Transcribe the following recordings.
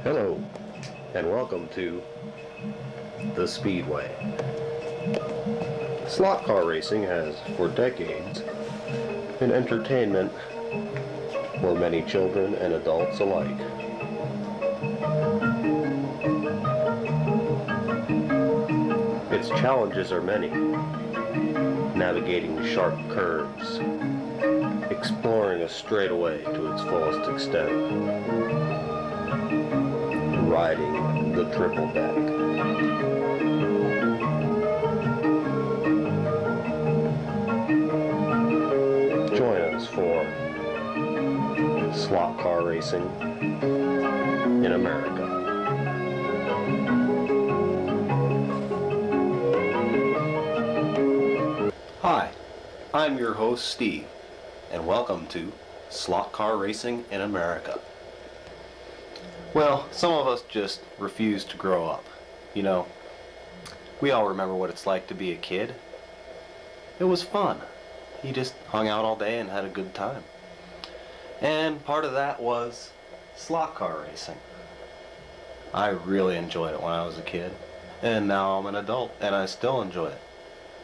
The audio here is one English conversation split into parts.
Hello, and welcome to the Speedway. Slot car racing has, for decades, been entertainment for many children and adults alike. Its challenges are many: navigating sharp curves, exploring a straightaway to its fullest extent, riding the triple deck. Join us for slot car racing in America. Hi, I'm your host Steve, and welcome to Slot Car Racing in America. Well, some of us just refuse to grow up. You know, we all remember what it's like to be a kid. It was fun. You just hung out all day and had a good time. And part of that was slot car racing. I really enjoyed it when I was a kid. And now I'm an adult and I still enjoy it.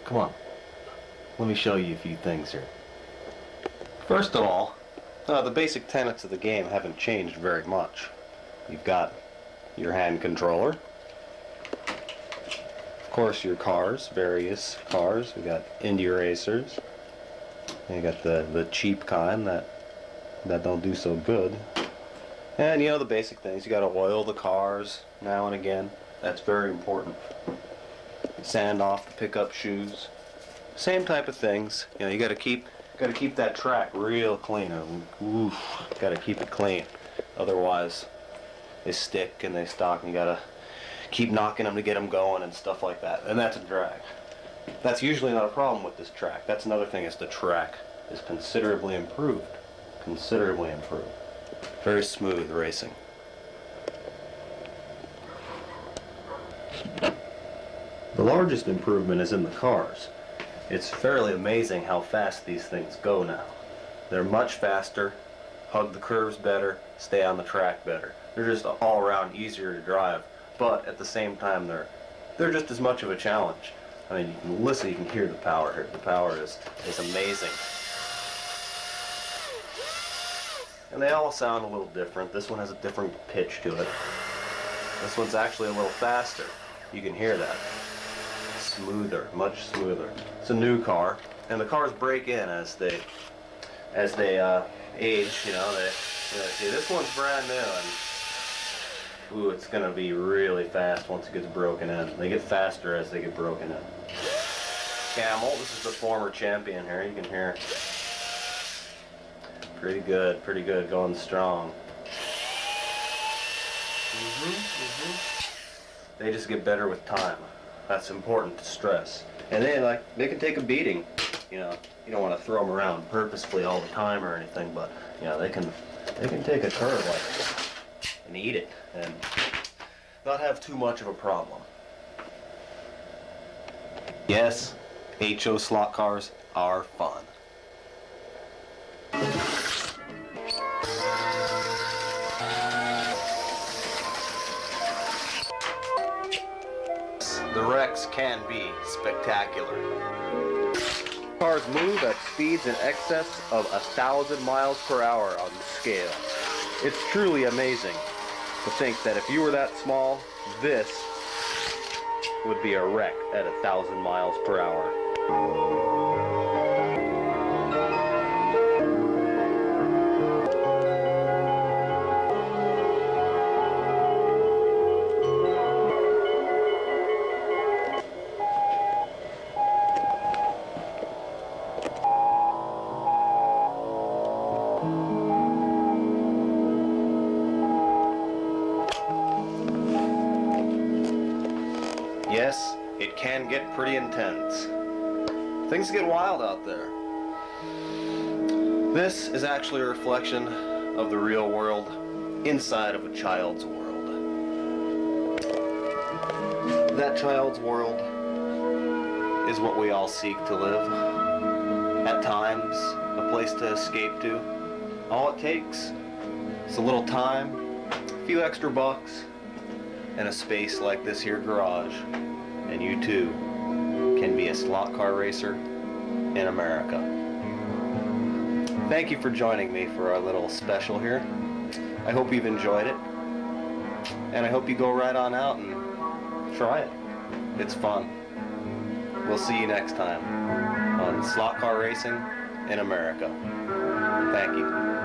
Come on, let me show you a few things here. First of all, the basic tenets of the game haven't changed very much. You've got your hand controller, of course your cars, various cars. We've got Indy racers, and you got the cheap kind that don't do so good. And you know the basic things, you got to oil the cars now and again. That's very important. Sand off the pickup shoes. Same type of things. You know, you got to keep that track real clean. Oof, got to keep it clean. Otherwise, they stick and they stock, and you gotta keep knocking them to get them going and stuff like that. And that's a drag. That's usually not a problem with this track. That's another thing, is the track is considerably improved. Considerably improved. Very smooth racing. The largest improvement is in the cars. It's fairly amazing how fast these things go now. They're much faster, hug the curves better, stay on the track better. They're just all around easier to drive, but at the same time they're just as much of a challenge. I mean, you can listen, you can hear the power here. The power is amazing. And they all sound a little different. This one has a different pitch to it. This one's actually a little faster. You can hear that. Smoother, much smoother. It's a new car, and the cars break in as they age. You know, see, this one's brand new, and ooh, it's gonna be really fast once it gets broken in. They get faster as they get broken in. Camel, this is the former champion here. You can hear. Pretty good, going strong. They just get better with time. That's important to stress. And they can take a beating. You know, you don't want to throw them around purposefully all the time or anything, but you know, they can take a curve like this and eat it and not have too much of a problem. Yes, HO slot cars are fun. The wrecks can be spectacular. Cars move at speeds in excess of 1,000 miles per hour on the scale. It's truly amazing to think that if you were that small, this would be a wreck at 1,000 miles per hour. Yes, it can get pretty intense. Things get wild out there. This is actually a reflection of the real world inside of a child's world. That child's world is what we all seek to live. At times, a place to escape to. All it takes is a little time, a few extra bucks and a space like this here garage, and you too can be a slot car racer in America. Thank you for joining me for our little special here. I hope you've enjoyed it, and I hope you go right on out and try it. It's fun. We'll see you next time on Slot Car Racing in America. Thank you.